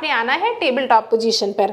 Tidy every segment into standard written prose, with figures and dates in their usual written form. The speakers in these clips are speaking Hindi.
आपने आना है टेबल टॉप पोजीशन पर।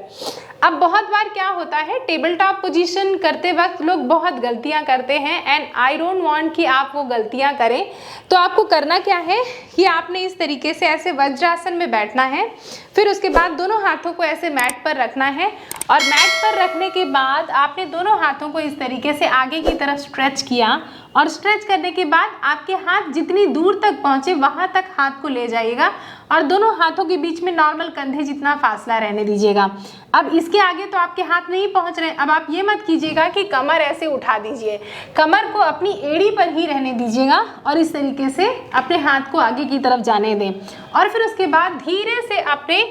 अब बहुत बार क्या होता है, टेबल टॉप पोजीशन करते वक्त लोग बहुत गलतियां करते हैं एंड आई डोंट वांट कि आप वो गलतियां करें। तो आपको करना क्या है कि आपने इस तरीके से ऐसे वज्रासन में बैठना है, फिर उसके बाद दोनों हाथों को ऐसे मैट पर रखना है और मैट पर रखने के बाद आपने दोनों हाथों को इस तरीके से आगे की तरफ स्ट्रेच किया और स्ट्रेच करने के बाद आपके हाथ जितनी दूर तक पहुंचे वहां तक हाथ को ले जाइएगा और दोनों हाथों के बीच में नॉर्मल कंधे जितना फासला रहने दीजिएगा। अब इसके आगे तो आपके हाथ नहीं पहुंच रहे। अब आप ये मत कीजिएगा कि कमर ऐसे उठा दीजिए, कमर को अपनी एड़ी पर ही रहने दीजिएगा और इस तरीके से अपने हाथ को आगे की तरफ जाने दें और फिर उसके बाद धीरे से अपने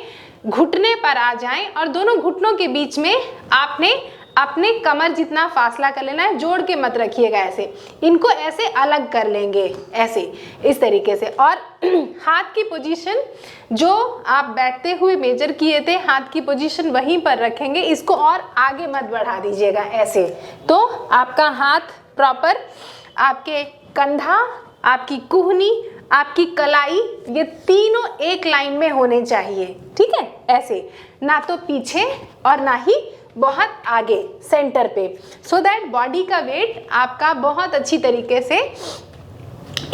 घुटने पर आ जाएं और दोनों घुटनों के बीच में आपने अपने कमर जितना फासला कर लेना है, जोड़ के मत रखिएगा ऐसे, इनको ऐसे अलग कर लेंगे ऐसे इस तरीके से। और हाथ की पोजीशन जो आप बैठते हुए मेजर किए थे, हाथ की पोजीशन वहीं पर रखेंगे, इसको और आगे मत बढ़ा दीजिएगा ऐसे। तो आपका हाथ प्रॉपर आपके कंधा, आपकी कुहनी, आपकी कलाई, ये तीनों एक लाइन में होने चाहिए, ठीक है, ऐसे, ना तो पीछे और ना ही बहुत आगे सेंटर पे, सो दैट बॉडी का वेट आपका बहुत अच्छी तरीके से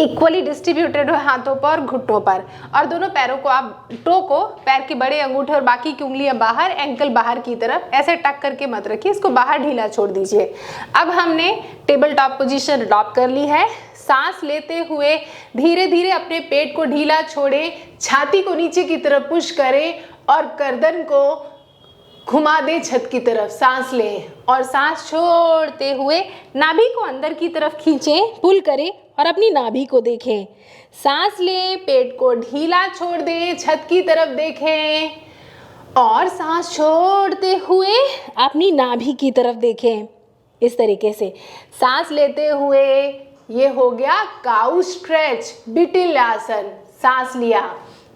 इक्वली डिस्ट्रीब्यूटेड हो हाथों पर और घुटनों पर। और दोनों पैरों को आप, टो को, पैर के बड़े अंगूठे और बाकी की उंगलियां बाहर, एंकल बाहर की तरफ ऐसे टक करके मत रखिए, इसको बाहर ढीला छोड़ दीजिए। अब हमने टेबल टॉप पोजीशन अडॉप्ट कर ली है। सांस लेते हुए धीरे धीरे अपने पेट को ढीला छोड़ें, छाती को नीचे की तरफ पुश करें और गर्दन को घुमा दें छत की तरफ। सांस लें और सांस छोड़ते हुए नाभि को अंदर की तरफ खींचें, पुल करें और अपनी नाभि को देखें। सांस लें, पेट को ढीला छोड़ दें, छत की तरफ देखें और सांस छोड़ते हुए अपनी नाभि की तरफ देखें। इस तरीके से सांस लेते हुए, ये हो गया काउ स्ट्रेच, बिटिल आसन, सांस लिया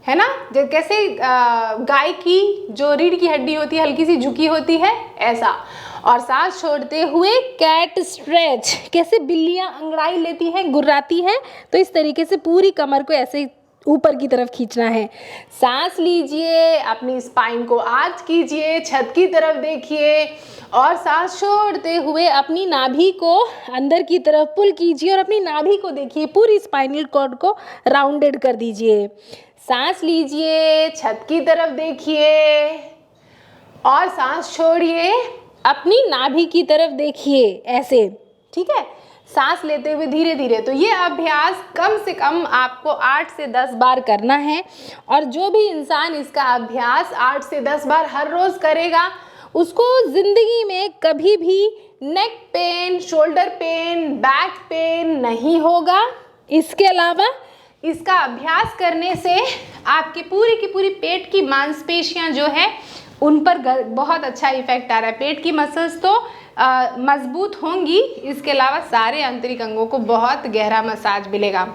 है ना, जो कैसे गाय की जो रीढ़ की हड्डी होती है हल्की सी झुकी होती है ऐसा। और सांस छोड़ते हुए कैट स्ट्रेच, कैसे बिल्लियां अंगड़ाई लेती हैं, गुर्राती हैं, तो इस तरीके से पूरी कमर को ऐसे ऊपर की तरफ खींचना है। सांस लीजिए, अपनी स्पाइन को आर्च कीजिए, छत की तरफ देखिए और सांस छोड़ते हुए अपनी नाभि को अंदर की तरफ पुल कीजिए और अपनी नाभि को देखिए, पूरी स्पाइनल कॉर्ड को राउंडेड कर दीजिए। सांस लीजिए, छत की तरफ देखिए और सांस छोड़िए, अपनी नाभि की तरफ देखिए ऐसे, ठीक है। सांस लेते हुए धीरे धीरे। तो ये अभ्यास कम से कम आपको 8 से 10 बार करना है और जो भी इंसान इसका अभ्यास 8 से 10 बार हर रोज़ करेगा उसको ज़िंदगी में कभी भी neck pain, shoulder pain, back pain नहीं होगा। इसके अलावा इसका अभ्यास करने से आपकी पूरी की पूरी पेट की मांसपेशियां जो है उन पर बहुत अच्छा इफेक्ट आ रहा है। पेट की मसल्स तो मजबूत होंगी, इसके अलावा सारे आंतरिक अंगों को बहुत गहरा मसाज मिलेगा।